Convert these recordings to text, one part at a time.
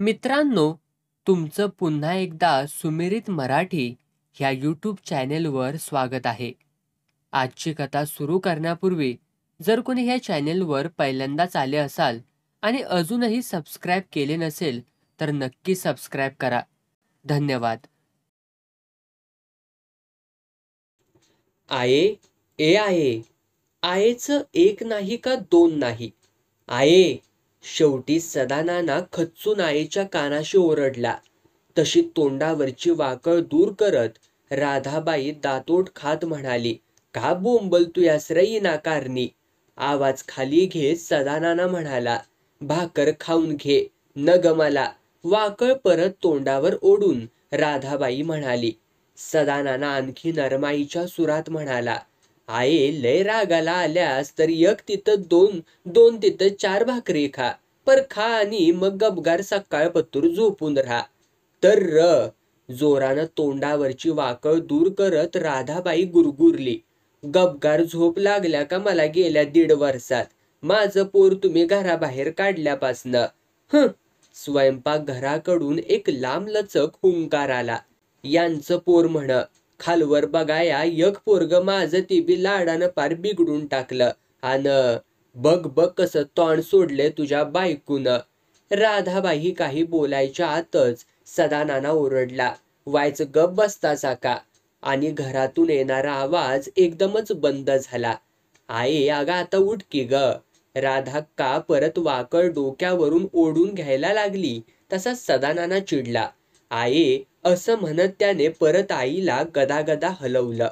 मित्रांनो, तुमचं पुन्हा एकदा सुमिरित मराठी ह्या यूट्यूब चॅनेलवर स्वागत आहे. आजची कथा सुरू करण्यापूर्वी जर कोणी ह्या चॅनेलवर पहिल्यांदाच आले असाल आणि अजूनही सबस्क्राईब केले नसेल तर नक्की सबस्क्राईब करा. धन्यवाद. आये, ए आये, आयेचं एक नाही का दोन नाही. आये, शेवटी सदानाना खच्चून आईच्या कानाशी ओरडला. तशी तोंडावरची वाकळ दूर करत राधाबाई दातोड खात म्हणाली, का बोंबलतोयास रे नाकारणी. आवाज खाली घेत सदानाना म्हणाला, भाकर खाऊन घे न ग मला. वाकळ परत तोंडावर ओढून राधाबाई म्हणाली. सदानाना आणखी नरमाईच्या सुरात म्हणाला, आये लय रागाला आल्यास तर एक तिथं दोन, दोन तिथं चार भाकरी खा. पर खा आणि मग गपगार सकाळ पत्तूर झोपून राहा. तर जोरानं तोंडावरची वाकळ दूर करत राधाबाई गुरगुरली, गपगार झोप लागल्या का मला गेल्या 1.5 वर्षात. माझं पोर तुम्ही घराबाहेर काढल्यापासनं. स्वयंपाक घराकडून एक लांबलचक हुंकार आला. यांचं पोर म्हण. खालवर बघाया एक पोरग माझं ती बी लाडानं पार बिघडून टाकलं. आन बघ बघ कसं तोंड सोडले तुझ्या बायकून. राधाबाई काही बोलायच्या आतच सदानाना ओरडला, वायच गप बसतासा का. आणि घरातून येणारा आवाज एकदमच बंद झाला. आई अगं आता उठ की ग. राधा का परत वाकळ डोक्यावरून ओढून घ्यायला लागली तसा सदानाना चिडला. आई असं म्हणत त्याने परत आईला गदागदा हलवलं.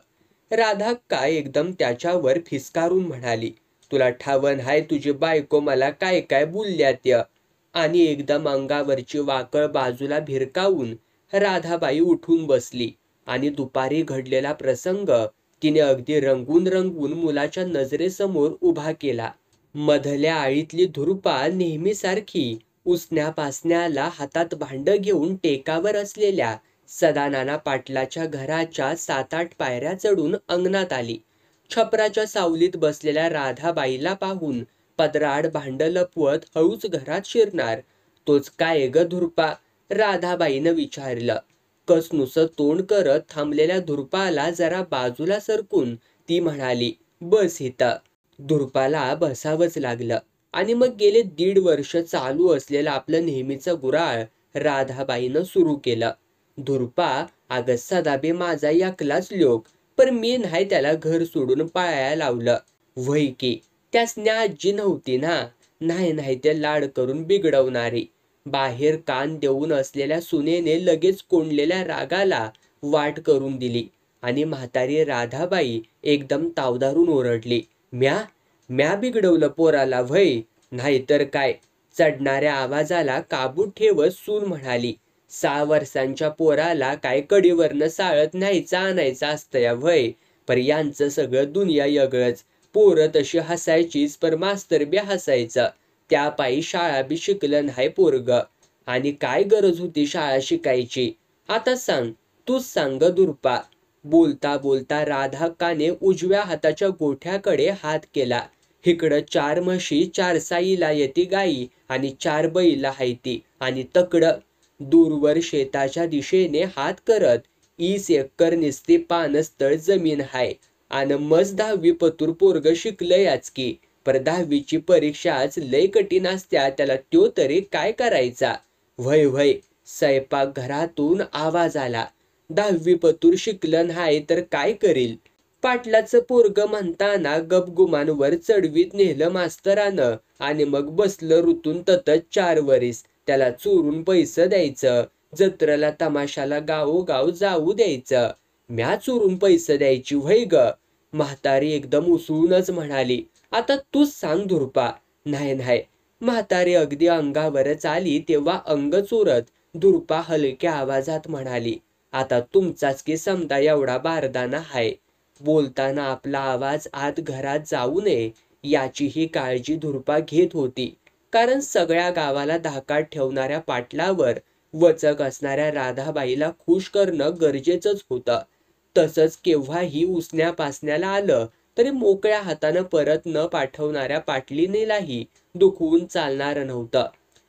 राधा का एकदम त्याच्यावर फिसकारून म्हणाली, तुला ठावन हाय तुझी बायको मला काय काय बोलल्यात. आणि एकदम अंगावरची वाकळ बाजूला भिरकावून राधाबाई उठून बसली आणि दुपारी घडलेला प्रसंग तिने अगदी रंगून रंगून मुलाच्या नजरेसमोर उभा केला. मधल्या आळीतली धुरपा नेहमीसारखी उसण्या पासण्याला हातात भांड घेऊन टेकावर असलेल्या सदानाना पाटलाच्या घराच्या 7-8 पायऱ्या चढून अंगणात आली. छपराच्या सावलीत बसलेल्या राधाबाईला पाहून पदराड भांड लपवत हळूच घरात शिरणार. तोच काय ग धुरपा, राधाबाईनं विचारलं. कसनुसं तोंड करत थांबलेल्या धुरपाला जरा बाजूला सरकून ती म्हणाली, बस इथं. धुरपाला बसावंच लागलं आणि मग गेले 1.5 वर्ष चालू असलेलं आपलं नेहमीचं गुराळ राधाबाईनं सुरू केलं. धुरपा, अगं सदाबे माझा एकलाच लोक, पण मी नाही त्याला घर सोडून पळायला लावलं. वय की त्यासने आजी नव्हती ना. नाही ते लाड करून बिघडवणारी. बाहेर कान देऊन असलेल्या सुनेने लगेच कोंडलेल्या रागाला वाट करून दिली आणि म्हातारी राधाबाई एकदम तावदारून ओरडली, म्या बिघडवलं पोराला व्हय. नाहीतर काय. चढणाऱ्या आवाजाला काबू ठेवत सून म्हणाली, 6 वर्षांच्या पोराला काय कडीवरनं साळत न्यायचा आणायचा असतं या व्हय. पर यांचं सगळं दुनिया यगळच. पोरं तशी हसायचीच पर मास्तर बी हसायचं. त्या पायी शाळा बी शिकलं नाही पोरग. आणि काय गरज होती शाळा शिकायची. आता सांग, तूच सांग दुर्पा. बोलता बोलता राधाकाने उजव्या हाताच्या गोठ्याकडे हात केला. इकडं 4 म्हशी 4 साईला येती गाई आणि 4 बैला हायती आणि तकडं दूरवर शेताच्या दिशेने हात करत 20 एकर निस्ती पानस्थळ जमीन हाय. आणि मज 10वी पतूर पोरग शिकलंयच की. पर 10वीची परीक्षाच लय कठीण असत्या, त्याला त्यो तरी काय करायचा. वय स्वयंपाक घरातून आवाज आला. 10वी पतूर शिकलं नाही तर काय करील. पाटलाचं पोरग म्हणताना गपगुमानवर चढवीत नेलं मास्तरानं आणि मग बसलं ऋतून ततच 4 वरीस. त्याला चोरून पैसे द्यायचं. जत्रेला तमाशाला गावोगाव जाऊ द्यायचं. म्या चोरून पैसे द्यायची व्हय ग. म्हातारी एकदम उसळूनच म्हणाली, आता तूच सांग धुरपा. नाही. म्हातारी अगदी अंगावरच आली तेव्हा अंग चोरत धुरपा हलक्या आवाजात म्हणाली, आता तुमचाच की समजा एवढा बारदाना हाय. बोलताना आपला आवाज आत घरात जाऊ नये याची ही काळजी धुरपा घेत होती. कारण सगळ्या गावाला धाकात ठेवणाऱ्या पाटलावर वचक असणाऱ्या राधाबाईला खुश करणं गरजेचंच होतं. तसंच केव्हाही उसण्या पासण्याला आलं तरी मोकळ्या हातानं परत न पाठवणाऱ्या पाटलीनेलाही दुखवून चालणार नव्हतं.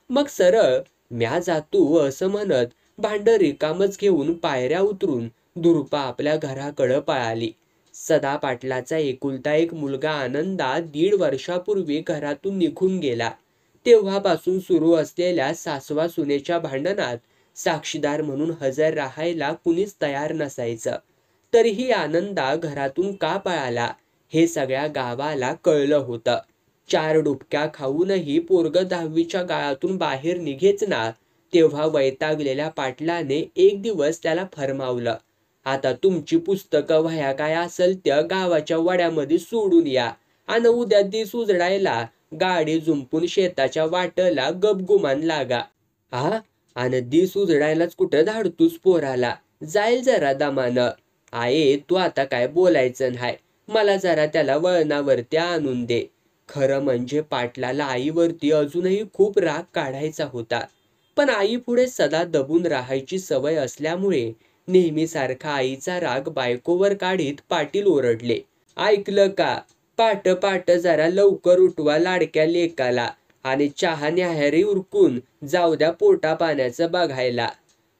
मग सरळ म्या जातो असं म्हणत भांड रिकामच घेऊन पायऱ्या उतरून दुर्पा आपल्या घराकडं पळाली. सदा पाटलाचा एकुलता एक मुलगा आनंदा 1.5 वर्षापूर्वी घरातून निघून गेला. तेव्हापासून सुरू असलेल्या सासवा सुनेच्या भांडणात साक्षीदार म्हणून हजर राहायला कुणीच तयार नसायचं. तरीही आनंदा घरातून का पळाला हे सगळ्या गावाला कळलं होतं. 4 डुबक्या खाऊनही पोरग 10वीच्या गाळातून बाहेर निघेच ना. तेव्हा वैतागलेल्या पाटलाने एक दिवस त्याला फरमावलं, आता तुमची पुस्तकं वह्या काय असेल त्या गावाच्या वड्यामध्ये सोडून या आणि उद्या दिस उजडायला गाडी जुंपून शेताच्या वाटला गपगुमान लागा. हा, आणि दिस उजडायलाच कुठं धाडतूस पोराला, जाईल जरा दमानं. आये तू आता काय बोलायचं नाही, मला जरा त्याला वळणावरती आणून दे. खरं म्हणजे पाटलाला आईवरती अजूनही खूप राग काढायचा होता. पण आई पुढे सदा दबून राहायची सवय असल्यामुळे नेहमीसारखा आईचा राग बायकोवर काढीत पाटील ओरडले, ऐकलं का? पाट पाट जरा लवकर उठवा लाडक्या लेकाला आणि चहा न्याहारी उरकून जाऊ द्या पोटा पाण्याचं बघायला.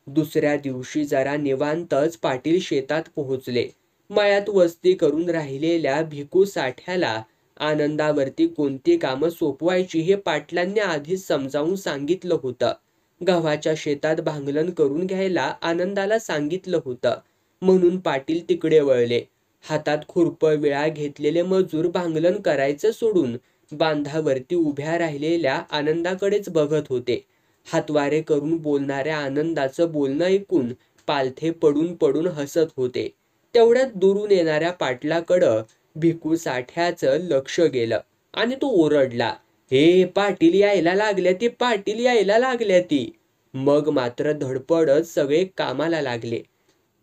दुसऱ्या दिवशी जरा निवांतच पाटील शेतात पोहोचले. मळ्यात वस्ती करून राहिलेल्या भिकू साठ्याला आनंदावरती कोणती कामं सोपवायची हे पाटलांनी आधीच समजावून सांगितलं होतं. गव्हाच्या शेतात भांगलन करून घ्यायला आनंदाला सांगितलं होतं. म्हणून पाटील तिकडे वळले. हातात खुरपं विळा घेतलेले मजूर भांगलन करायचं सोडून बांधावरती उभ्या राहिलेल्या आनंदाकडेच बघत होते. हातवारे करून बोलणाऱ्या आनंदाचं बोलणं ऐकून पालथे पडून पडून हसत होते. तेवढ्यात दुरून येणाऱ्या पाटलाकडं भिकू साठ्याचं लक्ष गेलं आणि तो ओरडला, हे पाटील यायला लागल्या ती, पाटील यायला लागल्या ती. मग मात्र धडपडत सगळे कामाला लागले.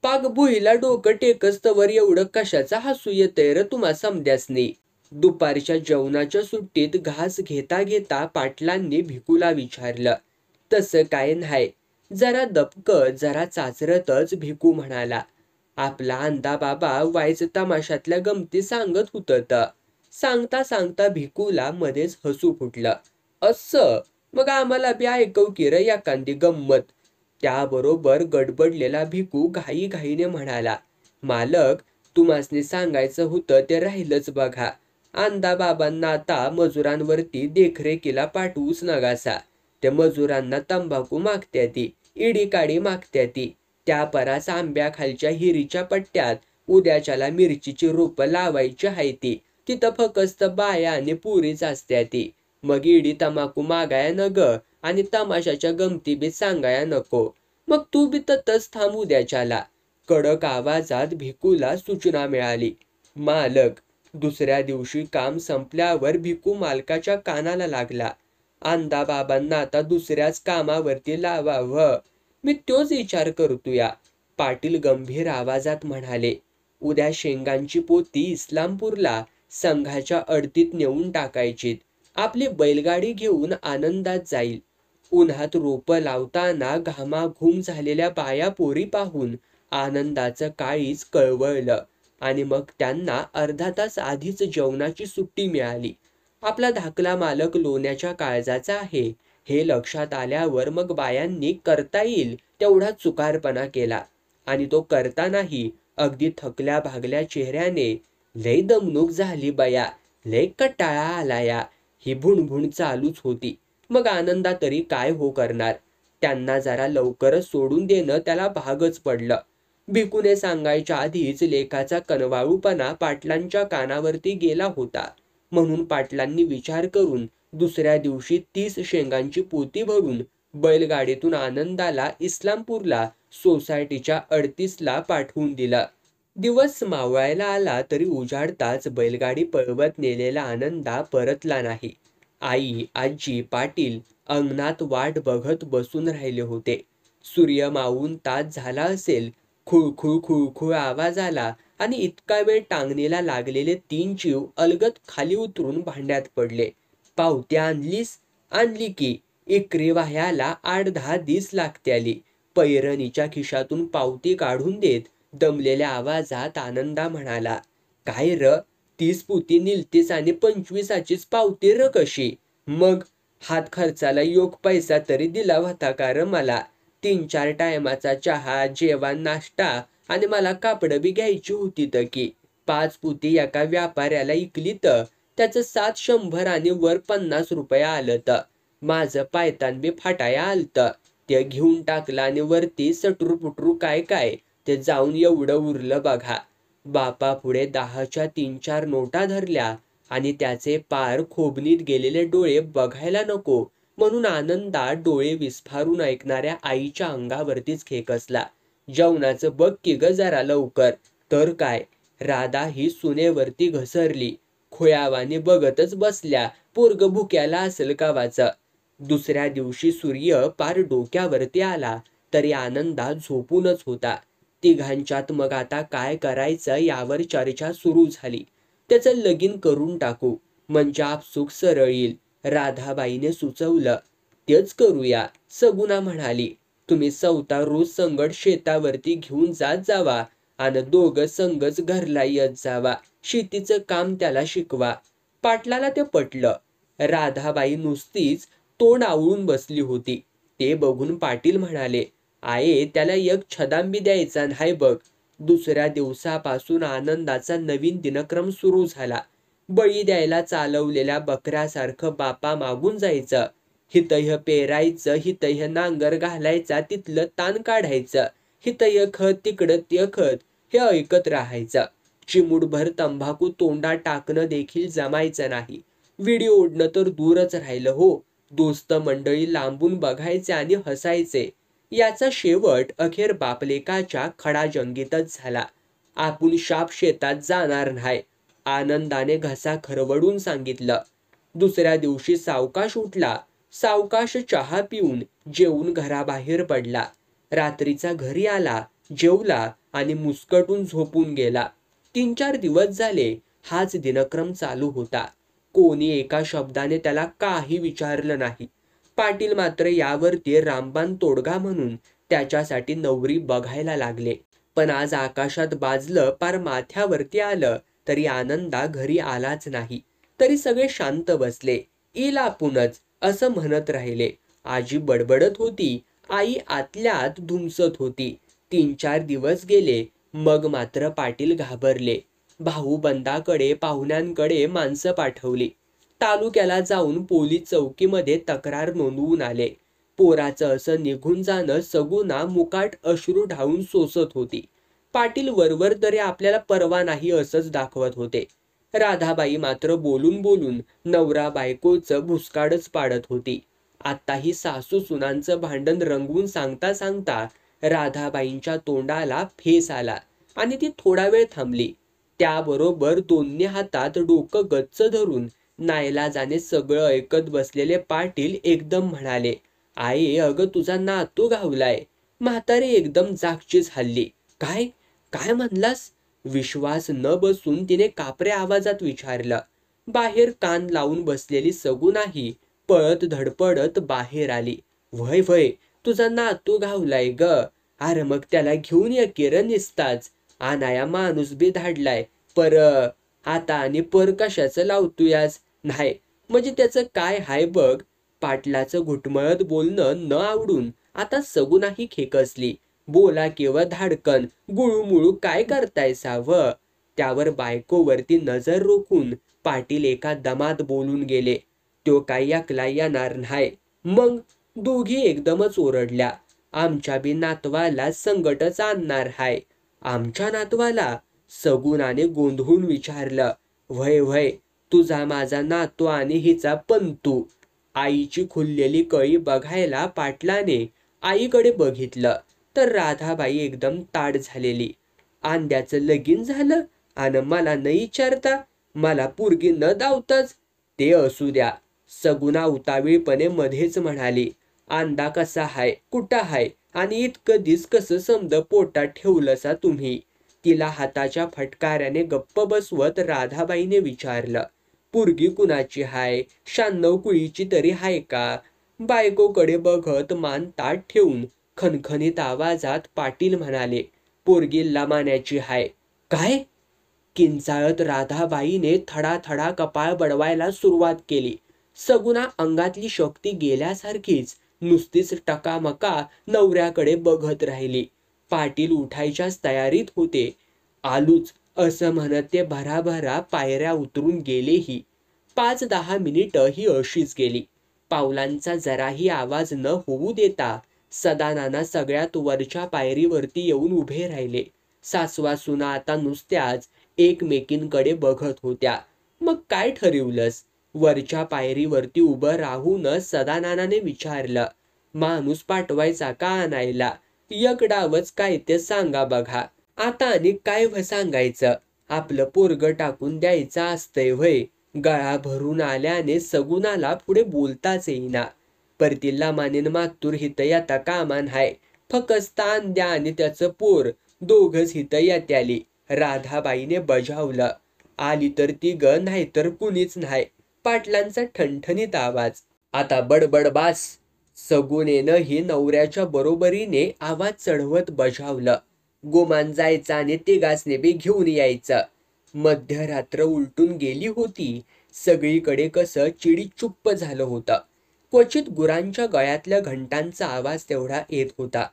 पाग भुईला डोकं टेकस्तवर एवढं कशाचा हसू येतंय र तुम्हा समद्यासनी. दुपारच्या जेवणाच्या सुट्टीत घास घेता घेता पाटलांनी भिकूला विचारलं. तसं काय नाही, जरा दबकं जरा चाचरतच भिकू म्हणाला. आपला अंदा बाबा वाईच तमाशातल्या गमती सांगत होत. सांगता सांगता भिकूला मध्येच हसू फुटलं. असं, मग आम्हाला बी ऐकव की र एखादी गंमत. त्याबरोबर गडबडलेला भिकू घाईघाईने म्हणाला, मालक तुम्हासनी सांगायचं होतं ते राहिलंच बघा. अंदा बाबांना आता मजुरांवरती देखरेखीला पाठवूच नगासा. त्या मजुरांना तंबाखू मागत्याती, इडी काडी मागत्याती. त्या परास आंब्याखालच्या हिरीच्या पट्ट्यात उद्याच्याला मिरचीची रोपं लावायची हायती. तिथं फकस्त बाया आणि पुरीच असत्याती. मग इडी तंबाखू मागाया न ग आणि तमाशाच्या गमती बी सांगाया नको. मग तू बी ततच थांब उद्याच्याला. कडक आवाजात भिकूला सूचना मिळाली. मालक. दुसऱ्या दिवशी काम संपल्यावर भिकू मालकाच्या कानाला लागला. अंदा बाबांना आता दुसऱ्याच कामावरती लावावं, मी तोच विचार करतोया. पाटील गंभीर आवाजात म्हणाले, उद्या शेंगांची पोती इस्लामपूरला संघाच्या अडतीत नेऊन टाकायची. आपली बैलगाडी घेऊन आनंदात जाईल. उन्हात रोपं लावताना घामाघूम झालेल्या बाया पोरी पाहून आनंदाचं काळीच कळवळलं आणि मग त्यांना अर्धा तास आधीच जेवणाची सुट्टी मिळाली. आपला धाकला मालक लोण्याच्या काळजाचा आहे हे लक्षात आल्यावर मग बायांनी करता येईल तेवढा चुकारपणा केला आणि तो करतानाही अगदी थकल्या भागल्या चेहऱ्याने, लय दमणूक झाली बया, लय कटाळा आलाया, ही भुणभुण चालूच होती. मग आनंदा तरी काय हो करणार. त्यांना जरा लवकरच सोडून देणं त्याला भागच पडलं. भिकूने सांगायच्या आधीच लेखाचा कनवाळूपणा पाटलांच्या कानावरती गेला होता. म्हणून पाटलांनी विचार करून दुसऱ्या दिवशी 30 शेंगांची पोती भरून बैलगाडीतून आनंदाला इस्लामपूरला सोसायटीच्या 38ला पाठवून दिलं. दिवस मावळायला आला तरी उजाडताच बैलगाडी पळवत नेलेला आनंदा परतला नाही. आई, आजी, पाटील अंगणात वाट बघत बसून राहिले होते. सूर्य मावून तास झाला असेल. खुळखुळ खुळखुळ आवाज आला आणि इतका वेळ टांगणीला लागलेले 3 जीव अलगद खाली उतरून भांड्यात पडले. पावती आणलीस? आणली की. इकरी वाह्याला 8-10 दिस लागत्याली. पैरणीच्या खिशातून पावती काढून देत दमलेल्या आवाजात आनंदा म्हणाला, काय र, 30 पोती निलतीस आणि 25चीच पावती र कशी? मग हात खर्चाला योग पैसा तरी दिला होता कारण मला 3-4 टायमाचा चहा, जेवण, नाश्ता आणि मला कापडं बी घ्यायची होती तर की 5 पोती एका व्यापाऱ्याला इकली तर त्याचं 700 आणि वर 50 रुपये आलं तर माझं पायतान बी फाटाया आलतं. ते घेऊन टाकलं आणि वरती सटरू पुटरू काय काय ते जाऊन एवढं उरलं बघा. बापा पुढे 10च्या 3-4 नोटा धरल्या आणि त्याचे पार खोबनीत गेलेले डोळे बघायला नको म्हणून आनंदात डोळे विस्फारून ऐकणाऱ्या आईच्या अंगावरतीच खेकसला. जेवणाचं बघ की ग जरा लवकर. तर काय, राधा ही सुनेवरती घसरली. खोयावाने बघतच बसल्या, पोरग भुक्याला असेल कावाचं. दुसऱ्या दिवशी सूर्य पार डोक्यावरती आला तरी आनंदात झोपूनच होता. तिघांच्यात मग आता काय करायचं यावर चर्चा सुरू झाली. त्याचं लगीन करून टाकू म्हणजे आपसूक सरळ येईल. राधाबाईने सुचवलं. तेच करूया, सगुना म्हणाली. तुम्ही सवता रोज संगट शेतावरती घेऊन जात जावा आणि दोघं संगच घरला येत जावा. शेतीचं काम त्याला शिकवा. पाटलाला ते पटलं. राधाबाई नुसतीच तोंड आवळून बसली होती. ते बघून पाटील म्हणाले, आये त्याला एक छदांबी द्यायचा नाही बघ. दुसऱ्या दिवसापासून आनंदाचा नवीन दिनक्रम सुरू झाला. बळी द्यायला चालवलेल्या बकऱ्यासारखं बापा मागून जायचं. हितह्य पेरायचं, हितह्य नांगर घालायचा, तिथलं ताण काढायचं, हितह्य खत तिकडं ते खत, हे ऐकत राहायचं. चिमूटभर तंबाखू तोंडात टाकणं देखील जमायचं नाही. विडी ओढणं तर दूरच राहिलं हो. दोस्त मंडळी लांबून बघायचे आणि हसायचे. याचा शेवट अखेर बापलेकाच्या खडाजंगीतच झाला. आपण शाप शेतात जाणार नाही, आनंदाने घसा खरवडून सांगितलं. दुसऱ्या दिवशी सावकाश उठला. सावकाश चहा पिऊन जेवून घराबाहेर पडला. रात्रीचा घरी आला, जेवला आणि मुस्कटून झोपून गेला. 3-4 दिवस झाले हाच दिनक्रम चालू होता. कोणी एका शब्दाने त्याला काही विचारलं नाही. पाटील मात्र यावरती रामबाण तोडगा म्हणून त्याच्यासाठी नवरी बघायला लागले. पण आज आकाशात बाजलं पार माथ्यावरती आलं तरी आनंदा घरी आलाच नाही. तरी सगळे शांत बसले. येईल आपणच असं म्हणत राहिले. आजी बडबडत होती. आई आतल्या आत धुमसत होती. 3-4 दिवस गेले मग मात्र पाटील घाबरले. भाऊबंदाकडे पाहुण्यांकडे माणसं पाठवली. तालुक्याला जाऊन पोलीस चौकीमध्ये तक्रार नोंदवून आले. पोराचं असं निघून जाणं सगुना मुकाट अश्रू ढाळून सोसत होती. पाटील वरवर तरी आपल्याला परवा नाही असंच दाखवत होते. राधाबाई मात्र बोलून बोलून नवरा बायकोचं भुसकाडच पाडत होती. आत्ताही सासू सुनांचं भांडण रंगवून सांगता सांगता राधाबाईंच्या तोंडाला फेस आला आणि ती थोडा वेळ थांबली. त्याबरोबर दोन्ही हातात डोकं गच्च धरून नाईलाजाने सगळं ऐकत बसलेले पाटील एकदम म्हणाले, आई अगं तुझा नातू घावलाय. म्हातारी एकदम जागचीच हल्ली. काय काय म्हणलास? विश्वास न बसून तिने कापऱ्या आवाजात विचारलं. बाहेर कान लावून बसलेली सगुनाही पळत धडपडत बाहेर आली. वय वय तुझा नातू घावलाय ग. अरे मग त्याला घेऊन ये किरण निसताच. आणाया माणूस बी धाडलाय. पर आता आणि पर कशाचं लावतोयास? नाही म्हणजे त्याचं काय हाय बघ. पाटलाचं घुटमळत बोलणं न आवडून आता सगुनाही खेकसली. बोला किंवा धाडकन गुळूमुळू काय करताय साव? त्यावर बायकोवरती नजर रोखून पाटील एका दमात बोलून गेले. तो काही ऐकला येणार नाही. मग दोघी एकदमच ओरडल्या. आमच्या बी नातवाला संकटच आणणार हाय. आमच्या नातवाला? सगुनाने गोंधळून विचारलं. व्हय व्हय तुझा माझा नातू आणि हिचा पंतू. आईची खुललेली कळी बघायला पाटलाने आईकडे बघितलं तर राधाबाई एकदम ताड झालेली. आंद्याचं लगीन झालं आणि मला न विचारता, मला पोरगी न दावताच? ते असू द्या. सगुना उतावीळपणे मध्येच म्हणाली. आंदा कसा हाय, कुठं हाय आणि इतकं दिस कसं समद पोटात ठेवलंसा तुम्ही? तिला हाताच्या फटकाऱ्याने गप्प बसवत राधाबाईने विचारलं. पोरगी कुणाची हाय? 96 कुळीची तरी हाय का? बायकोकडे बघत मान ताट ठेवून खणखणीत आवाजात पाटील म्हणाले. पोरगी लमाण्याची हाय. काय? किंचाळत राधाबाईने थडा थडा कपाळ बडवायला सुरुवात केली. सगुणा अंगातली शक्ती गेल्यासारखीच नुसतीच टकामका नवऱ्याकडे बघत राहिली. पाटील उठायच्याच तयारीत होते. आलूच असं म्हणत ते भराभरा पायऱ्या उतरून गेलेही. 5-10 मिनिटं ही अशीच गेली. पावलांचा जराही आवाज न होऊ देता सदानाना सगळ्यात वरच्या पायरीवरती येऊन उभे राहिले. सासवासुना आता नुसत्याच एकमेकींकडे बघत होत्या. मग काय ठरवलंस? वरच्या पायरीवरती उभं राहूनच सदानानाने विचारलं. माणूस पाठवायचा का आणायला? एक डावच काय ते सांगा बघा. आता आणि काय सांगायचं? आपलं पोरग टाकून द्यायचं असतंय व्हय. गळा भरून आल्याने सगुणाला पुढे बोलताच येईना. परतीला मानेन मातूर हित येता कामान हाय. फकस्त द्या आणि त्याचं पोर दोघच हित येत्याली. राधाबाईने बजावलं. आली तर ती ग, नाही तर कुणीच नाही. पाटलांचा ठणठणीत आवाज. आता बडबड बास. सगुनेनं ही नवऱ्याच्या बरोबरीने आवाज चढवत बजावलं. गोमान जायचं आणि तिघासने बी घेऊन यायचं. मध्यरात्र उलटून गेली होती. सगळीकडे कसं चिडी चुप्प झालं होतं. क्वचित गुरांच्या गळ्यातल्या घंटांचा आवाज तेवढा येत होता.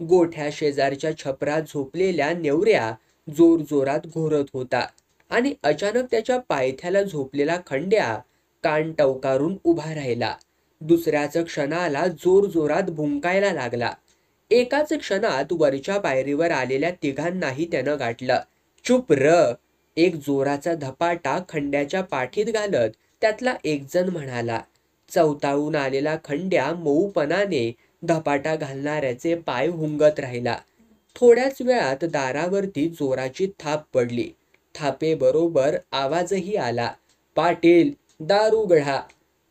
गोठ्या शेजारच्या छपरात झोपलेल्या नेवऱ्या जोर जोरात घोरत होता आणि अचानक त्याच्या पायथ्याला झोपलेला खंड्या कान टवकारून उभा राहिला. दुसऱ्याच क्षणाला जोर जोरात भुंकायला लागला. एकाच क्षणात वरच्या पायरीवर आलेल्या तिघांनाही त्यानं गाठलं. चुप र. एक जोराचा धपाटा खंड्याच्या पाठीत घालत त्यातला एक जण म्हणाला. चवताळून आलेला खंड्या मऊपणाने धपाटा घालणाऱ्याचे पाय हुंगत राहिला. थोड्याच वेळात दारावरती जोराची थाप पडली. थापेबरोबर आवाजही आला. पाटील, दार उघडा.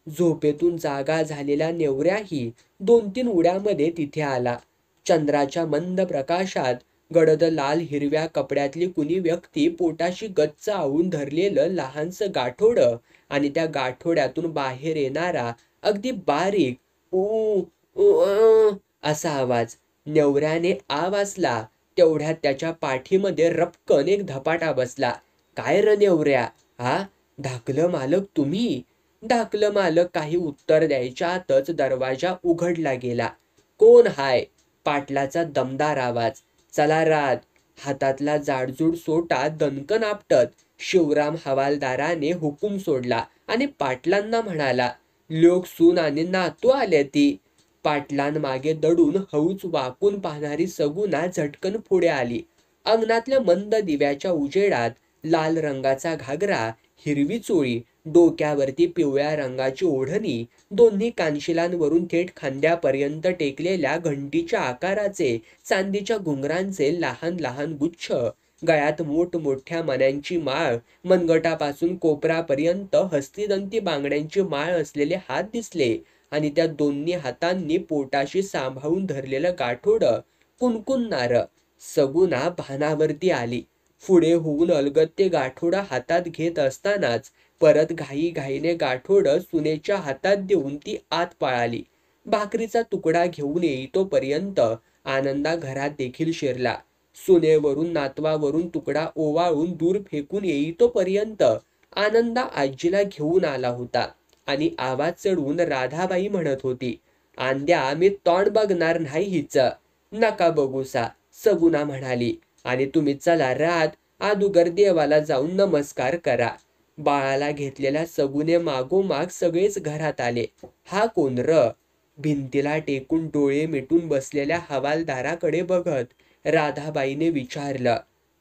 झोपेतून जागा झालेला नेवऱ्याही 2-3 उड्यामध्ये तिथे आला. चंद्राच्या मंद प्रकाशात गडद लाल हिरव्या कपड्यातली कुणी व्यक्ती पोटाशी गच्च आवून धरलेलं लहानसं गाठोडं आणि त्या गाठोड्यातून बाहेर येणारा अगदी बारीक असा आवाज. नेवऱ्याने आवाजला तेवढ्यात त्याच्या पाठीमध्ये रपकन एक धपाटा बसला. काय र नेवऱ्या? हा, धाकलं मालक तुम्ही? धाकलं मालक काही उत्तर द्यायच्या आतच दरवाजा उघडला गेला. कोण हाय? पाटलाचा दमदार आवाज. चला रात. हातातला जाडजूड सोटा दणकन आपटत शिवराम हवालदाराने हुकूम सोडला आणि पाटलांना म्हणाला. लोक सून आणि नातू आल्या ती. पाटलांमागे दडून हळूच वाकून पाहणारी सगुणा झटकन पुढे आली. अंगणातल्या मंद दिव्याच्या उजेडात लाल रंगाचा घागरा, हिरवी चोळी, डोक्यावरती पिवळ्या रंगाची ओढणी, दोन्ही कानशिलांवरून थेट खांद्यापर्यंत टेकलेल्या घंटीच्या आकाराचे चांदीच्या घुंगरांचे लहान लहान गुच्छ, गळ्यात मोठमोठ्या मण्यांची माळ, मनगटापासून कोपरापर्यंत हस्तिदंती बांगड्यांची माळ असलेले हात दिसले आणि त्या दोन्ही हातांनी पोटाशी सांभाळून धरलेलं गाठोडं कुणकुणणारं. सगुणा भानावरती आली. पुढे होऊन अलगद ते गाठोडं हातात घेत असतानाच परत घाईघाईने गाठोडं सुनेच्या हातात देऊन ती आत पळाली. भाकरीचा तुकडा घेऊन येईतोपर्यंत आनंदा घरात देखील शिरला. सुनेवरून नातवावरून तुकडा ओवाळून दूर फेकून येईतोपर्यंत आनंदा आजीला घेऊन आला होता आणि आवाज चढवून राधाबाई म्हणत होती. आंद्या, मी तोंड बघणार नाही हिचं. नका बघूसा, सगुणा म्हणाली. आणि तुम्ही चला रात. आदुगर देवाला जाऊन नमस्कार करा. बाळाला घेतलेल्या सगुने मागोमाग सगळेच घरात आले. हा कोण र? भिंतीला टेकून डोळे मिटून बसलेल्या हवालदाराकडे बघत राधाबाईने विचारलं.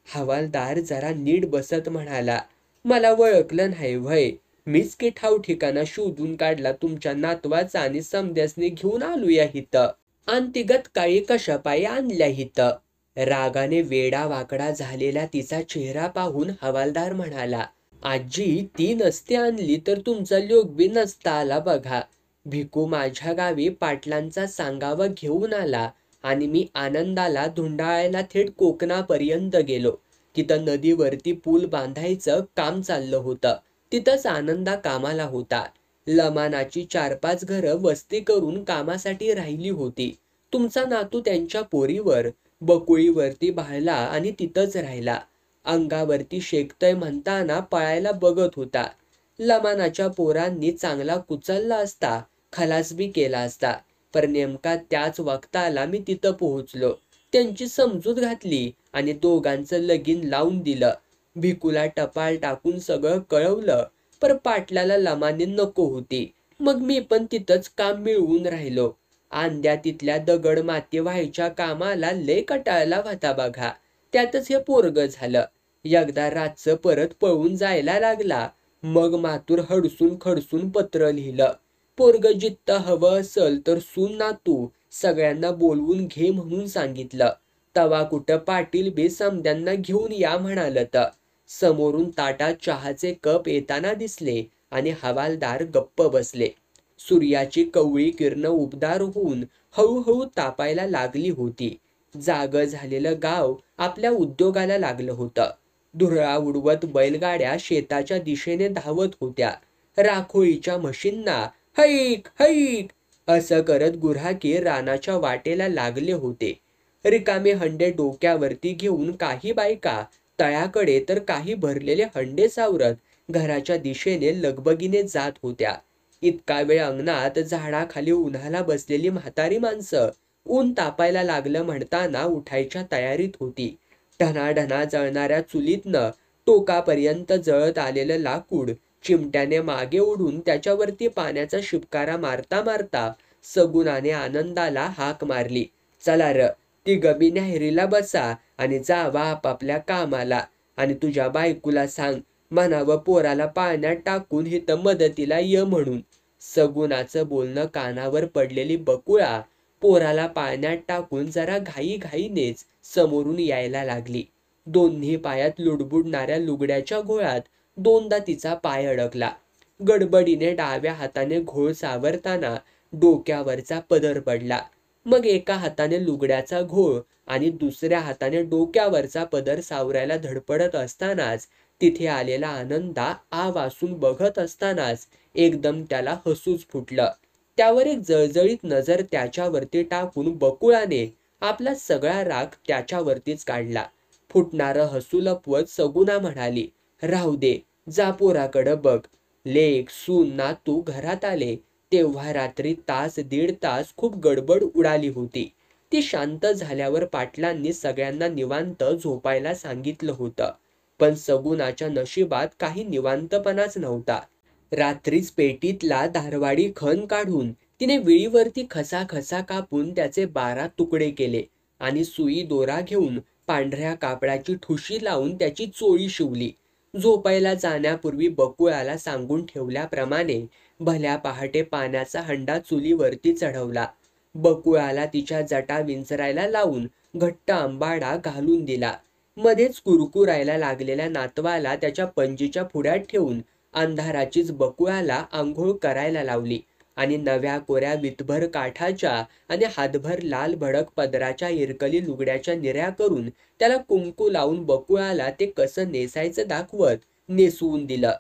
हवालदार जरा नीट बसत म्हणाला. मला ओळखलं नाही व्हय? मीच की ठाव ठिकाणा शोधून काढला तुमच्या नातवाचा आणि समद्यासने घेऊन आलोया हिथं. अंतिगत काळी कशापायी आणल्या हिथं. रागाने वेडा वाकडा झालेला तिचा चेहरा पाहून हवालदार म्हणाला. आजी, ती नसती आणली तर तुमचा लोक बी नसता आला बघा. भिकू माझ्या गावी पाटलांचा सांगावा घेऊन आला आणि मी आनंदाला धुंडाळायला थेट कोकणापर्यंत गेलो. तिथं नदीवरती पूल बांधायचं काम चाललं होतं. तिथंच आनंदा कामाला होता. लमानाची 4-5 घरं वस्ती करून कामासाठी राहिली होती. तुमचा नातू त्यांच्या पोरीवर बकुळीवरती भाळला आणि तिथंच राहिला. अंगावरती शेकतय म्हणताना पळायला बघत होता. लमानाच्या पोरांनी चांगला कुचलला असता, खलास बी केला असता. पर नेमका त्याच वक्ताला मी तिथं पोहोचलो. त्यांची समजूत घातली आणि दोघांचं लगीन लावून दिलं. भिकूला टपाल टाकून सगळं कळवलं. पर पाटलाला लमानी नको होती. मग मी पण तिथंच काम मिळवून राहिलो. आंध्या तिथल्या दगड माती व्हायच्या कामाला लय कटाळला होता बघा. त्यातच हे पोरग झालं. एकदा रातचं परत पळून जायला लागला. मग मातूर हडसून खडसून पत्र लिहिलं. पोरग जित्त हवं असल तर सून नातू सगळ्यांना बोलवून घे म्हणून सांगितलं. तवा कुठं पाटील बी समद्यांना घेऊन या म्हणालत. समोरून ताटात चहाचे कप येताना दिसले आणि हवालदार गप्प बसले. सूर्याची कवळी किरण उबदार होऊन हळूहळू तापायला लागली होती. जाग झालेलं गाव आपल्या उद्योगाला लागलं होतं. धुरळा उडवत बैलगाड्या शेताच्या दिशेने धावत होत्या. राखोळीच्या म्हशींना हैक हैक असं करत गुऱ्हाकी रानाच्या वाटेला लागले होते. रिकामे हंडे डोक्यावरती घेऊन काही बायका तळ्याकडे तर काही भरलेले हंडे सावरत घराच्या दिशेने लगबगीने जात होत्या. इतका वेळ अंगणात झाडाखाली उन्हाला बसलेली म्हातारी माणसं ऊन तापायला लागलं म्हणताना उठायच्या तयारीत होती. ढणाढणा जळणाऱ्या चुलीतनं टोकापर्यंत जळत आलेलं लाकूड चिमट्याने मागे ओढून त्याच्यावरती पाण्याचा शिपकारा मारता मारता सगुणाने आनंदाला हाक मारली. चला र, ती गबी न्याहरीला बसा आणि जावा आपापल्या कामाला. आणि तुझ्या बायकोला सांग म्हणावं पोराला पाण्यात टाकून हिथं मदतीला ये म्हणून. सगुणाचं बोलणं कानावर पडलेली बकुळा पोराला पाण्यात टाकून जरा घाईघाईनेच समोरून यायला लागली. दोन्ही पायात लुडबुडणाऱ्या लुगड्याच्या घोळात दोनदा तिचा पाय अडकला. गडबडीने डाव्या हाताने घोळ सावरताना डोक्यावरचा पदर पडला. मग एका हाताने लुगड्याचा घोळ आणि दुसऱ्या हाताने डोक्यावरचा पदर सावरायला धडपडत असतानाच तिथे आलेला आनंदा आवासून बघत असतानाच एकदम त्याला हसूच फुटलं. त्यावर एक जळजळीत नजर त्याच्यावरती टाकून बकुळाने आपला सगळा राग त्याच्यावरतीच काढला. फुटणारं हसू लपवत सगुणा म्हणाली, राहू दे, जा पोराकडं बघ. लेक सून नातू घरात आले तेव्हा रात्री तास दीड तास खूप गडबड उडाली होती. ती शांत झाल्यावर पाटलांनी सगळ्यांना निवांत झोपायला सांगितलं होतं. पण सगुणाच्या नशिबात काही निवांतपणाच नव्हता. रात्रीच पेटीतला धारवाडी खण काढून तिने विळीवरती खसा कापून त्याचे 12 तुकडे केले आणि सुई दोरा घेऊन पांढऱ्या कापडाची ठुशी लावून त्याची चोळी शिवली. झोपायला जाण्यापूर्वी बकुळाला सांगून ठेवल्याप्रमाणे भल्या पहाटे पाण्याचा हंडा चुलीवरती चढवला. बकुळाला तिच्या जटा विंचरायला लावून घट्ट आंबाडा घालून दिला. मध्येच कुरकुरायला लागलेल्या नातवाला त्याच्या पंजीच्या पुढ्यात ठेवून अंधाराचीच बकुळाला आंघोळ करायला लावली आणि नव्या कोऱ्या वितभर काठाच्या आणि हातभर लाल भडक पदराच्या इरकली लुगड्याच्या निऱ्या करून त्याला कुंकू लावून बकुळाला ते कसं नेसायचं दाखवत नेसवून दिलं.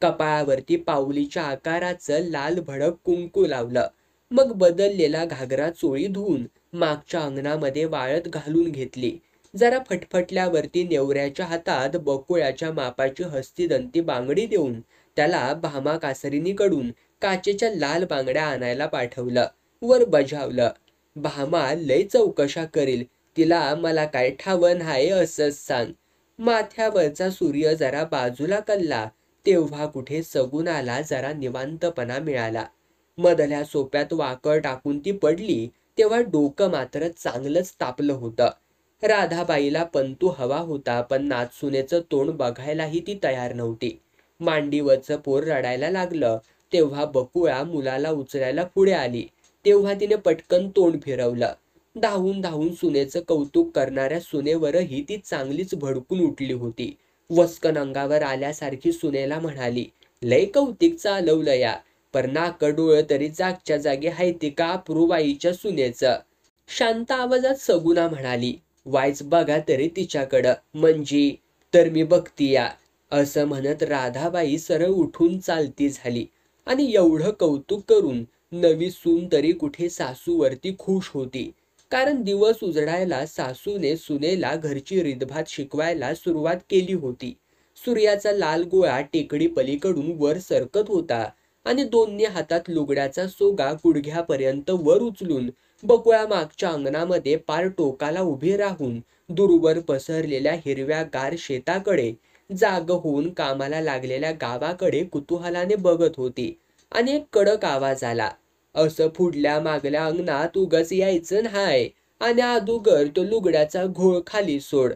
कपाळावरती पाऊलीच्या आकाराचं लाल भडक कुंकू लावलं. मग बदललेला घागरा चोळी धुवून मागच्या अंगणामध्ये वाळत घालून घेतली. जरा फटफटल्यावरती नेवऱ्याच्या हातात बकुळाच्या मापाची हस्तिदंती बांगडी देऊन त्याला भामा कासरिनीकडून काचेच्या लाल बांगड्या आणायला पाठवलं. वर बजावलं. भामा लय चौकशा करील, तिला मला काय ठावं नाही असंच सांग. माथ्यावरचा सूर्य जरा बाजूला कलला तेव्हा कुठे सगुणाला जरा निवांतपणा मिळाला. मधल्या सोप्यात वाकळ टाकून ती पडली तेव्हा डोकं मात्र चांगलंच तापलं होतं. राधाबाईला पंतू हवा होता, पण नाथसुनेचं तोंड बघायलाही ती तयार नव्हती. मांडीवरचं पोर रडायला लागलं तेव्हा बकुळा मुलाला उचलायला पुढे आली तेव्हा तिने पटकन तोंड फिरवलं. धावून धावून सुनेचं कौतुक करणाऱ्या सुनेवरही ती चांगलीच भडकून उठली होती. वस्कन अंगावर आल्यासारखी सुनेला म्हणाली, लय कौतिक चालवलं या, पर नाकं डोळं तरी जागच्या जागी हायती का अप्रूबाईच्या सुनेचं. शांत आवाजात सगुणा म्हणाली, वायच बघा तरी तिच्याकडं, म्हणजे तर मी बघतीया. असं म्हणत राधाबाई सरळ उठून चालती झाली. आणि एवढं कौतुक करून नवी सून तरी कुठे सासूवरती खुश होती. कारण दिवस उजडायला सासूने सुनेला घरची रीतभात शिकवायला सुरुवात केली होती. सूर्याचा लाल गोळा टेकडी पलीकडून वर सरकत होता आणि दोन्ही हातात लुगड्याचा सोगा गुडघ्यापर्यंत वर उचलून बकुळा मागच्या अंगणामध्ये पार टोकाला उभी राहून दूरवर पसरलेल्या हिरव्या गार शेताकडे, जाग होऊन कामाला लागलेल्या गावाकडे कुतूहलाने बघत होती. आणि एक कडक आवाज आला, असं पुढल्या मागल्या अंगणात उगाच यायचं न्हाय आणि अदुगर तो लुगड्याचा घोळ खाली सोड.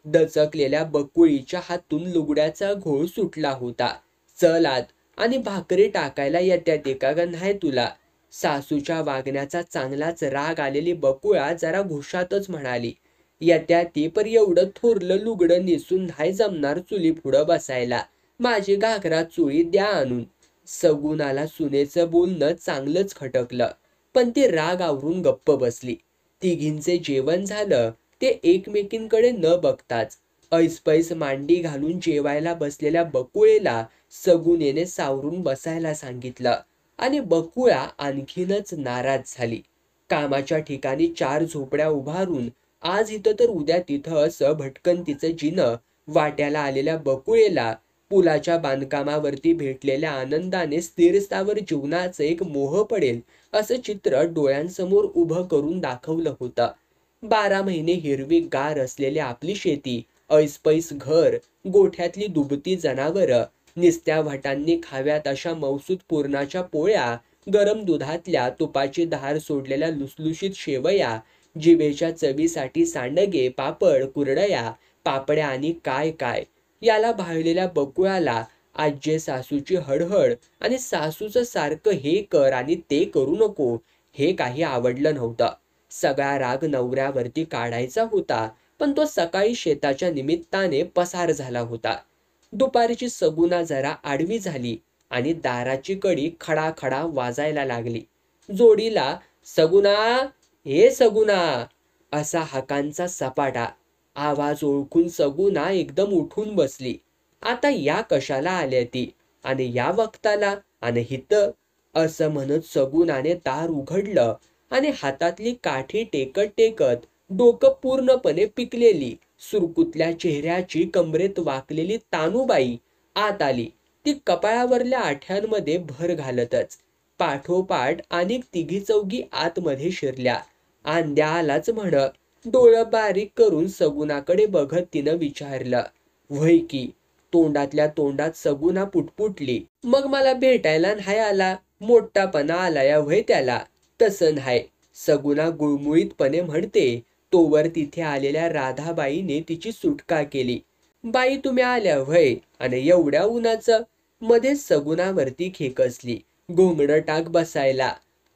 दचकलेल्या बकुळीच्या हातून लुगड्याचा घोळ सुटला होता. चल आत आणि भाकरी टाकायला येत्यात का ग नाही तुला? सासूच्या वागण्याचा चांगलाच राग आलेली बकुळा जरा घुशातच म्हणाली, येत्या ती पर एवढं थोरलं लुगडं नेसून नाही जमणार चुली पुढं बसायला. माझी घागरा चोळी द्या आणून. सगुनाला सुनेचं बोलणं चांगलंच खटकलं, पण ती राग आवरून गप्प बसली. तिघींचे जेवण झालं ते एकमेकींकडे न बघताच. ऐसपैस मांडी घालून जेवायला बसलेल्या बकुळेला सगुनेने सावरून बसायला सांगितलं आणि बकुळा आणखीनच नाराज झाली. कामाच्या ठिकाणी 4 झोपड्या उभारून आज इथं तर उद्या तिथं असं भटकंतीचं जिनं वाट्याला आलेल्या बकुळेला पुलाच्या बांधकामावरती भेटलेल्या आनंदाने स्थिरस्थावर जीवनाचं एक मोह पडेल असं चित्र डोळ्यांसमोर उभं करून दाखवलं होतं. 12 महिने हिरवी गार असलेली आपली शेती, ऐसपैस घर, गोठ्यातली दुभती जनावरं, निस्त्या भटांनी खाव्यात अशा मौसूद पुरणाच्या पोळ्या, गरम दुधातल्या तुपाची धार सोडलेल्या लुसलुशीत शेवया, जिभेच्या चवीसाठी सांडगे, पापड, कुरडया, पापड्या आणि काय काय. याला भाळलेल्या बकुळाला आज्ये सासूची हडहड आणि सासूचं सारखं हे कर आणि ते करू नको हे काही आवडलं नव्हतं. सगळा राग नवऱ्यावरती काढायचा होता, पण तो सकाळी शेताच्या निमित्ताने पसार झाला होता. दुपारची सगुना जरा आडवी झाली आणि दाराची कडी खडाखडा वाजायला लागली. जोडीला सगुना, हे सगुना असा हाकांचा सपाटा. आवाज ओळखून सगुना एकदम उठून बसली. आता या कशाला आल्या ती आणि या वक्ताला आणि हितं, असं म्हणत सगुनाने दार उघडलं आणि हातातली काठी टेकत टेकत डोकं पूर्णपणे पिकलेली सुरकुतल्या चेहऱ्याची कमरेत वाकलेली तानूबाई आत आली. ती कपाळावरल्या आठ्यांमध्ये भर घालतच. पाठोपाठ अनेक तिघी चौघी आतमध्ये शिरल्या. आंद्या आलाच म्हण. डोळं बारीक करून सगुनाकडे बघत तिनं विचारलं, व्हय की? तोंडातल्या तोंडात सगुना पुटपुटली, मग मला भेटायला नाही आला? मोठापणा आलाया व्हय त्याला? तसं नाही, सगुना गुळमुळीतपणे म्हणते. तोवर तिथे आलेल्या राधाबाईने तिची सुटका केली. बाई तुम्ही आल्या व्हय आणि एवढ्या उन्हाचं? मध्येच सगुनावरती खेकसली, घोंगडं टाक बसायला.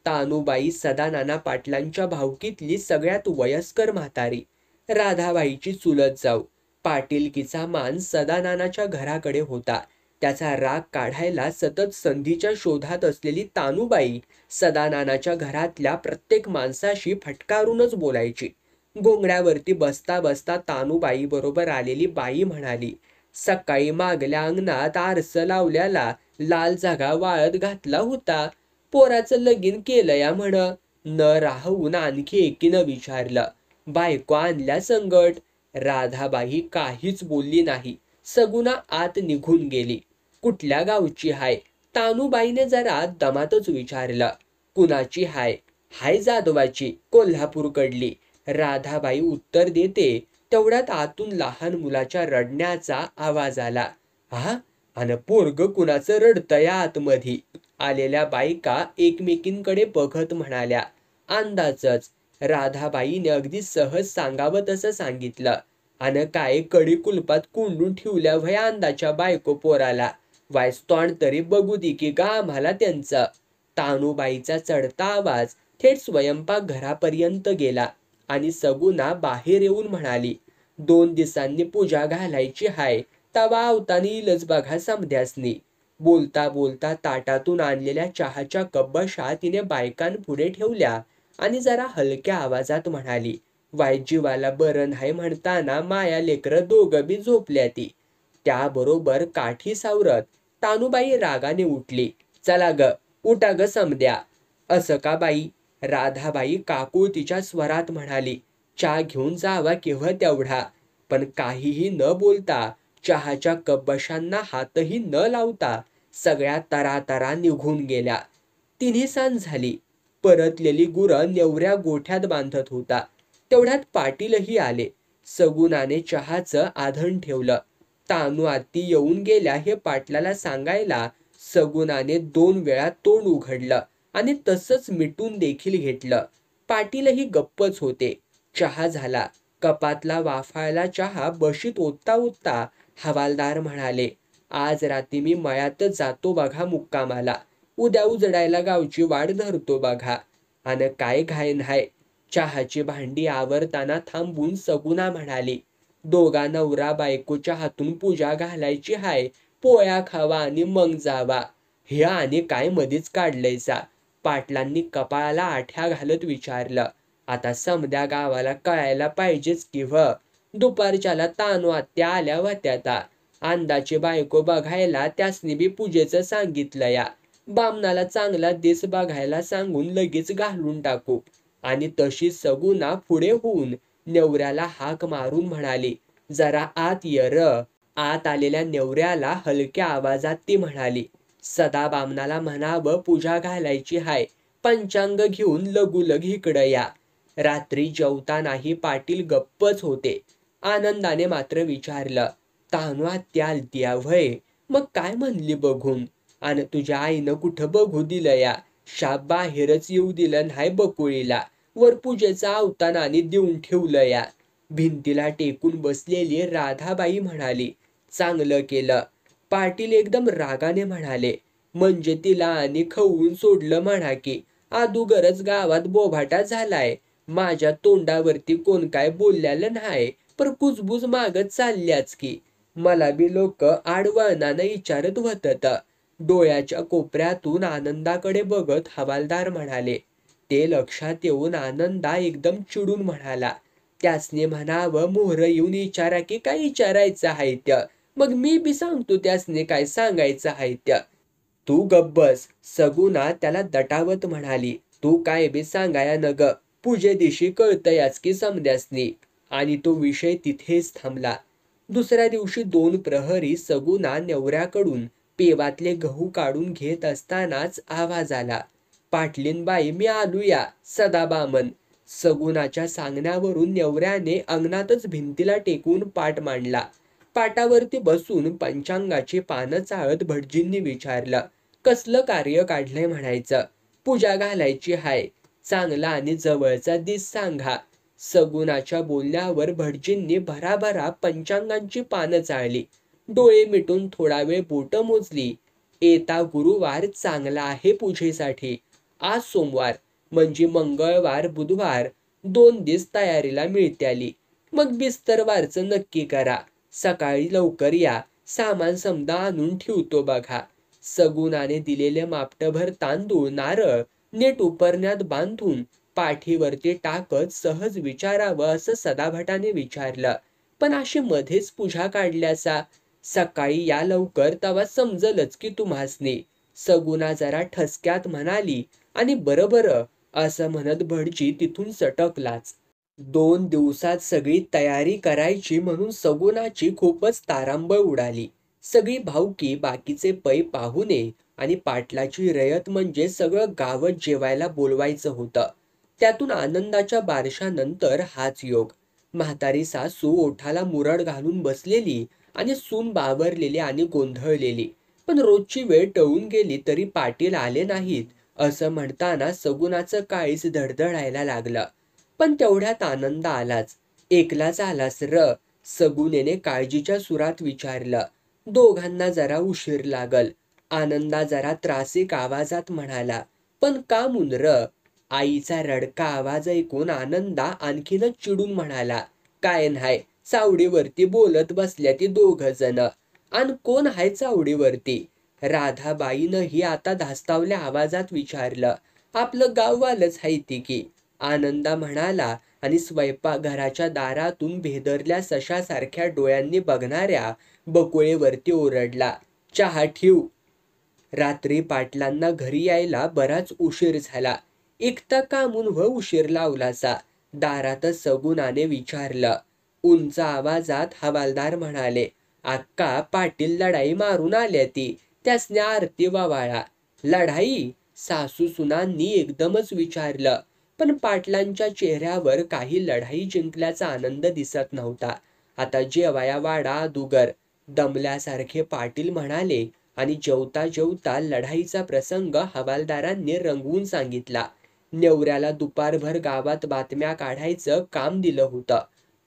तानूबाई सदानाना पाटलांच्या भावकीतली सगळ्यात वयस्कर म्हातारी, राधाबाईची चुलत जाऊ. पाटीलकीचा मान सदानानाच्या घराकडे होता. त्याचा राग काढायला सतत संधीच्या शोधात असलेली तानूबाई सदानानाच्या घरातल्या प्रत्येक माणसाशी फटकारूनच बोलायची. घोंगड्यावरती बसता बसता तानूबाई बरोबर आलेली बाई म्हणाली, सकाळी मागल्या अंगणात आरसं लावल्याला लाल जागा वाळत घातला होता. पोराचं लगीन केलंया म्हण. न राहून आणखी एकीनं विचारलं, बायको आणल्या संगट? राधाबाई काहीच बोलली नाही. सगुना आत निघून गेली. कुठल्या गावची हाय? तानूबाईने जरा दमातच विचारलं. कुणाची हाय? हाय जाधवाची, कोल्हापूरकडली. राधाबाई उत्तर देते तेवढ्यात आतून लहान मुलाच्या रडण्याचा आवाज आला. हा, अन पोरग कुणाचं रडतंय आतमधी? आलेल्या बायका एकमेकींकडे बघत म्हणाल्या, अंदाजच. राधाबाईने अगदी सहज सांगावं तसं सांगितलं. अन काय कडी कुलपात कोंडून ठेवल्या व्हय अंदाच्या बायको पोराला? वायस तोंड तरी बघू दे की गा आम्हाला त्यांचं. तानूबाईचा चढता आवाज थेट स्वयंपाक घरापर्यंत गेला आणि सगुना बाहेर येऊन म्हणाली, 2 दिवसांनी पूजा घालायची हाय, तवा अवतानी इलच बघा समध्यासनी. बोलता बोलता ताटातून आणलेल्या चहाच्या कब्बशा तिने बायकांपुढे ठेवल्या आणि जरा हलक्या आवाजात म्हणाली, वायजीवाला बरं नाही म्हणताना माया लेकरं दोघं बी झोपल्या ती. त्याबरोबर काठी सावरत तानूबाई रागाने उठली. चला ग, उठा ग समद्या. असं का बाई? राधाबाई काकुळतीच्या स्वरात म्हणाली, चहा घेऊन जावा केव्हा तेवढा. पण काहीही न बोलता चहाच्या कपबशांना हातही न लावता सगळ्या तरातरा निघून गेल्या. तिन्ही सांज झाली. परतलेली गुरं नेवऱ्या गोठ्यात बांधत होता. तेवढ्यात पाटीलही आले. सगुणाने चहाचं आधण ठेवलं. तानू आत्ती येऊन गेल्या हे पाटलाला सांगायला सगुणाने 2 वेळा तोंड उघडलं आणि तसंच मिटून देखील घेतलं. पाटीलही गप्पच होते. चहा झाला. कपातला वाफाळला चहा बशीत ओतता ओतता हवालदार म्हणाले, आज रात्री मी मळ्यातच जातो बघा मुक्कामाला. उद्या उजडायला गावची वाट धरतो बघा. अन काय घाय नाही. चहाची भांडी आवरताना थांबून सगुणा म्हणाली, दोघा नवरा बायकोच्या हातून पूजा घालायची हाय. पोळ्या खावा आणि मग जावा. हे आणि काय मधीच काढलंयसा. पाटलांनी कपाळाला आठ्या घालत विचारलं. आता समद्या गावाला कळायला पाहिजेच की व. दुपारच्याला तानू आत्या आल्या होत्या. अंदाची बायको बघायला त्यासनी बी पूजेचं सांगितलं या. बामणाला चांगला दिस बघायला सांगून लगेच घालून टाकू. आणि तशी सगुणा पुढे होऊन नेवऱ्याला हाक मारून म्हणाली, जरा आत ये र. आत आलेल्या नेवऱ्याला हलक्या आवाजात ती म्हणाली, सदा बामणाला म्हणावं पूजा घालायची हाय. पंचांग घेऊन लगुलग इकडं या. रात्री जेवतानाही पाटील गप्पच होते. आनंदाने मात्र विचारलं, तानू आत्या आलतीया व्हय? मग काय म्हणली बघून? आणि तुझ्या आईनं कुठं बघू दिलं या? शाप बाहेरच येऊ दिलं नाही बकुळीला. वर पूजेचा अवतानाने देऊन ठेवलं या. भिंतीला टेकून बसलेली राधाबाई म्हणाली, चांगलं केलं. पाटील एकदम रागाने म्हणाले, म्हणजे तिला आणि खवून सोडलं म्हणा की. अदुगरच गावात बोभाटा झालाय. माझ्या तोंडावरती कोण काय बोललेलं नाही, पण कुजबुज मागत चालल्याच की. मला बी लोक आडवळणानं विचारत होतत. डोळ्याच्या कोपऱ्यातून आनंदाकडे बघत हवालदार म्हणाले. ते लक्षात येऊन आनंदा एकदम चिडून म्हणाला, त्यासने म्हणावं मोहर येऊन विचारा की काय विचारायचं आहे त्या. मग मी बी सांगतो त्यासने काय सांगायचं आहे त्या. तू गब्बस. सगुणा त्याला दटावत म्हणाली, तू काय बी सांगाया नग. पूजे दिवशी कळतयाच की समद्यासनी. आणि तो विषय तिथेच थांबला. दुसऱ्या दिवशी 2 प्रहरी सगुणा नेवऱ्याकडून पेवातले गहू काढून घेत असतानाच आवाज आला, पाटलीनबाई मी आलूया. सदाबामन. सगुणाच्या सांगण्यावरून नेवऱ्याने अंगणातच भिंतीला टेकून पाट मांडला. पाटावरती बसून पंचांगाची पानं चाळत भटजींनी विचारलं, कसलं कार्य काढलंय म्हणायचं? पूजा घालायची हाय. चांगला आणि जवळचा दिस सांगा. सगुणाच्या बोलण्यावर भटजींनी भराभरा पंचांगांची पानं चाळली. डोळे मिटून थोडा वेळ बोटं मोजली. येता गुरुवार चांगला आहे पूजेसाठी. आज सोमवार म्हणजे मंगळवार बुधवार 2 दिवस तयारीला मिळत्याली. मग बिस्तरवारचं नक्की करा. सकाळी लवकर या. सामान समजा आणून ठेवतो बघा. सगुणाने दिलेले मापटभर तांदूळ नारळ नीट उपरण्यात बांधून पाठीवरती टाकत सहज विचारावं असं सदाभटाने विचारलं, पण अशी मध्येच पूजा काढल्याचा? सकाळी या लवकर तवा समजलच की तुम्हासनी. सगुणा जरा ठसक्यात म्हणाली आणि बरोबर असं म्हणत भटजी तिथून सटकलाच. 2 दिवसात सगळी तयारी करायची म्हणून सगुणाची खूपच तारांबळ उडाली. सगळी भावकी, बाकीचे पै पाहुणे आणि पाटलाची रयत म्हणजे सगळं गावच जेवायला बोलवायचं होतं. त्यातून आनंदाच्या बारशानंतर हाच योग. म्हातारी सासू ओठाला मुरड घालून बसलेली आणि सून बावरलेली आणि गोंधळलेली. पण रोजची वेळ टळून गेली तरी पाटील आले नाहीत असं म्हणताना सगुणाचं काळीच धडधडायला लागलं. पण तेवढ्यात आनंद आलाच. एकलाच आलास र? सगुनेने काळजीच्या सुरात विचारलं. दोघांना जरा उशीर लागल. आनंदा जरा त्रासिक आवाजात म्हणाला, पण का म्हणून र? आईचा रडका आवाज ऐकून आनंदा आणखीनच चिडून म्हणाला, काय नाही, चावडीवरती बोलत बसल्या ती 2 जण. आणि कोण आहे चावडीवरती? राधाबाईनंही आता धास्तावल्या आवाजात विचारलं. आपलं गाववालच आहे ती की. आनंदा म्हणाला आणि स्वयंपाकघराच्या दारातून भेदरल्या सशासारख्या डोळ्यांनी बघणाऱ्या बकुळेवरती ओरडला, चहा ठेव. रात्री पाटलांना घरी यायला बराच उशीर झाला. एकटा कामून व उशीर लावलासा. दारातच सगुणाने विचारलं. उंच आवाजात हवालदार म्हणाले, अक्का पाटील लढाई मारून आल्या ती, त्यासने आरती वावाळा. लढाई? सासू सुनांनी एकदमच विचारलं. पण पाटलांच्या चेहऱ्यावर काही लढाई जिंकल्याचा आनंद दिसत नव्हता. आता जेवाया वाढा अदुगर, दमल्यासारखे पाटील म्हणाले आणि जेवता जेवता लढाईचा प्रसंग हवालदारांनी रंगवून सांगितला. नेवऱ्याला दुपारभर गावात बातम्या काढायचं काम दिलं होतं.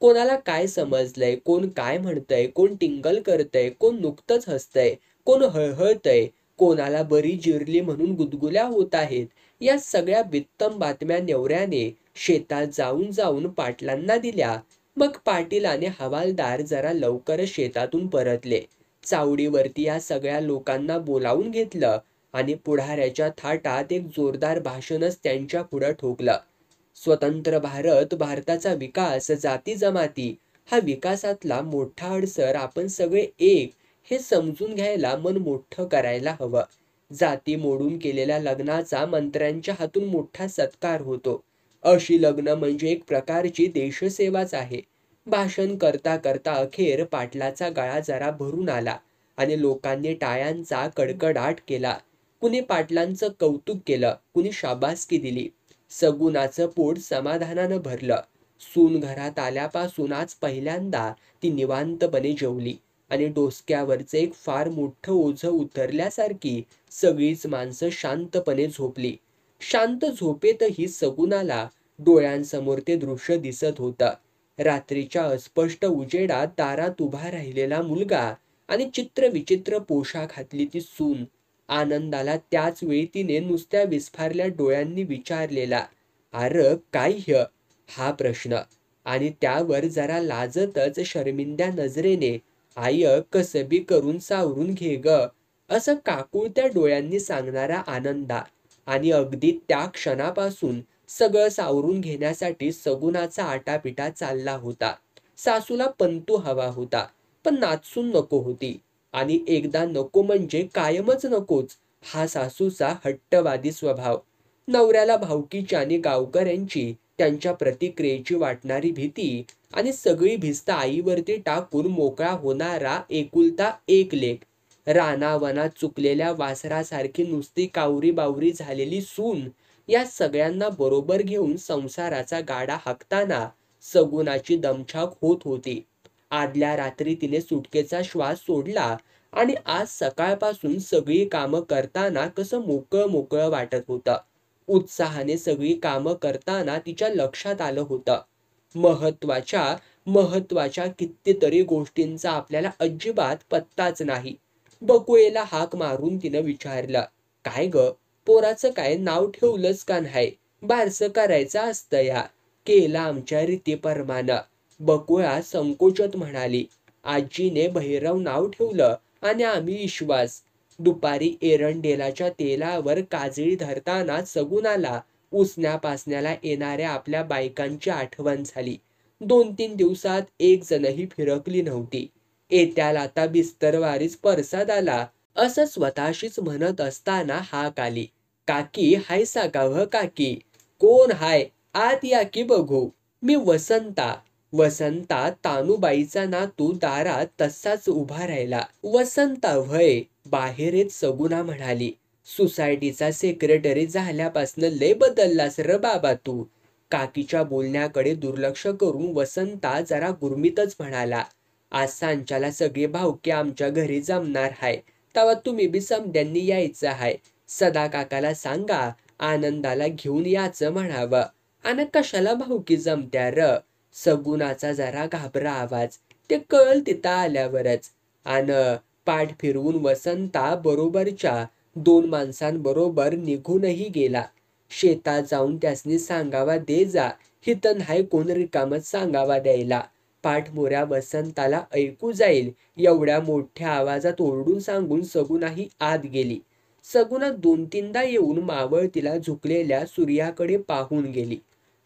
कोणाला काय समजलंय, कोण काय म्हणतंय, कोण टिंगल करतंय, कोण नुकतंच हसतंय, कोण हळहळतंय, कोणाला बरी जिरली म्हणून गुदगुल्या होत आहेत, या सगळ्या बित्तम बातम्या नेवऱ्याने शेतात जाऊन जाऊन पाटलांना दिल्या. मग पाटील आणि हवालदार जरा लवकरच शेतातून परतले. चावडीवरती या सगळ्या लोकांना बोलावून घेतलं आणि पुढाऱ्याच्या थाटात एक जोरदार भाषणच त्यांच्या पुढं ठोकलं. स्वतंत्र भारत, भारताचा विकास, जाती जमाती, हा विकासातला मोठा अडसर आपण सगळे एक हे समजून घ्यायला मन मोठं करायला हवं. जाती मोडून केलेल्या लग्नाचा मंत्र्यांच्या हातून मोठा सत्कार होतो. अशी लग्न म्हणजे एक प्रकारची देशसेवाच आहे. भाषण करता करता अखेर पाटलाचा गळा जरा भरून आला आणि लोकांनी टाळ्यांचा कडकडाट केला. कुणी पाटलांचं कौतुक केलं, कुणी शाबासकी दिली. सगुणाचं पोट समाधानानं भरलं. सून घरात आल्यापासून आज पहिल्यांदा ती निवांतपणे जेवली आणि डोसक्यावरचं एक फार मोठं ओझं उतरल्यासारखी सगळीच माणसं शांतपणे झोपली. शांत झोपेतही सगुणाला डोळ्यांसमोर ते दृश्य दिसत होतं. रात्रीच्या अस्पष्ट उजेडात दारात उभा राहिलेला मुलगा आणि चित्रविचित्र पोशाख घातली ती सून. आनंदाला त्याच वेळी तिने नुसत्या विस्फारल्या डोळ्यांनी विचारलेला, "अर काय ह्य?" हा प्रश्न. आणि त्यावर जरा लाजतच शर्मिंद्या नजरेने, "आय कसं बी करून सावरून घे ग," असं काकुळत्या डोळ्यांनी सांगणारा आनंदा. आणि अगदी त्या क्षणापासून सगळं सावरून घेण्यासाठी सगुणाचा आटापिटा चालला होता. सासूला पंतू हवा होता, पण नाचून नको होती. आणि एकदा नको म्हणजे कायमच नकोच, हा सासूचा हट्टवादी स्वभाव. नवऱ्याला भावकीची आणि गावकऱ्यांची त्यांच्या प्रतिक्रियेची वाटणारी भीती आणि सगळी भिस्त आईवरती टाकून मोकळा होणारा एकुलता एक लेक. रानावनात चुकलेल्या वासरासारखी नुसती कावरी बावरी झालेली सून, या सगळ्यांना बरोबर घेऊन संसाराचा गाडा हाकताना सगुणाची दमछाक होत होती. आदल्या रात्री तिने सुटकेचा श्वास सोडला आणि आज सकाळपासून सगळी कामं करताना कसं मोकळं मोकळं वाटत होतं. उत्साहाने सगळी कामं करताना तिच्या लक्षात आलं होतं, महत्वाच्या कितीतरी गोष्टींचा आपल्याला अजिबात पत्ताच नाही. बकुळेला हाक मारून तिनं विचारलं, "काय ग, पोराचं काय नाव ठेवलंस का नाही? बारसं करायचं असतं या." "केलं आमच्या रीतीप्रमाणे," बकुळा संकोचत म्हणाली. "आजीने भैरव नाव ठेवलं आणि आम्ही विश्वास." दुपारी एरंडेलाच्या तेलावर काजळी धरताना सगुणाला उसण्यापासण्याला येणाऱ्या आपल्या बायकांची आठवण झाली. 2-3 दिवसात एक जणही फिरकली नव्हती. "येत्याला आता बिस्तरवारीच परसाद आला," असं स्वतःशीच म्हणत असताना हाक आली. "काकी हायसा का व्ह काकी?" "कोण हाय? आत या की बघू." "मी वसंता." वसंता, तानुबाईचा नातू, दारात तसाच उभा राहिला. "वसंता व्हय," बाहेर येत सगुणा म्हणाली. "सोसायटीचा सेक्रेटरी झाल्यापासनं लय बदललास र बाबा तू." काकीच्या बोलण्याकडे दुर्लक्ष करून वसंता जरा गुरमीतच म्हणाला, "आज सांच्याला सगळे भावके आमच्या घरी जमणार हाय, तवा तुम्ही बी समद्यांनी यायचं हाय. सदा काकाला सांगा आनंदाला घेऊन याचं म्हणावं." "अन कशाला भावकी जमत्या र?" सगुणाचा जरा घाबरा आवाज. "ते कळल तिथं आल्यावरच." अन पाठ फिरवून वसंता बरोबरच्या 2 माणसांबरोबर निघूनही गेला. "शेतात जाऊन त्यासनी सांगावा दे जा, हिथं नाही कोण रिकामच सांगावा द्यायला." पाठमोऱ्या वसंताला ऐकू जाईल एवढ्या मोठ्या आवाजात ओरडून सांगून सगुणाही आत गेली. सगुणा 2-3दा येऊन मावळतीला झुकलेल्या सूर्याकडे पाहून गेली.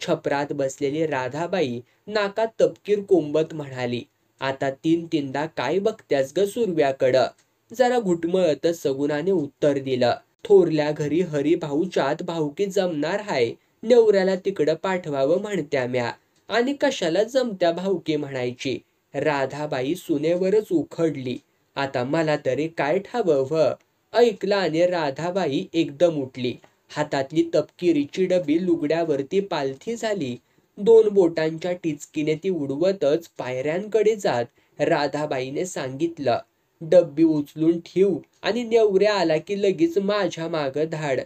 छपरात बसलेली राधाबाई नाकात तपकीर कोंबत म्हणाली, "आता 3-3दा काय बघत्यास ग सुरव्याकडं?" जरा घुटमळतच सगुणाने उत्तर दिलं, "थोरल्या घरी हरिभाऊच्यात भावकी जमणार हाय, नेवऱ्याला तिकडं पाठवावं म्हणत्या म्या." "आणि कशाला जमत्या भावकी म्हणायची? राधाबाई सुनेवरच उखडली. आता मला तरी काय ठावं व्ह? ऐकलं आणि राधाबाई एकदम उठली. हातातली तपकिरीची डबी लुगड्यावरती पालथी झाली. 2 बोटांच्या टिचकीने ती उडवतच पायऱ्यांकडे जात राधाबाईने सांगितलं, डब्बी उचलून ठेव आणि नवऱ्या आला की लगेच माझ्या मागं धाड.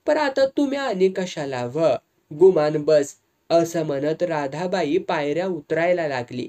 पर आता तुम्ही आणि कशाला व्ह? गुमान बस. असं म्हणत राधाबाई पायऱ्या उतरायला लागली.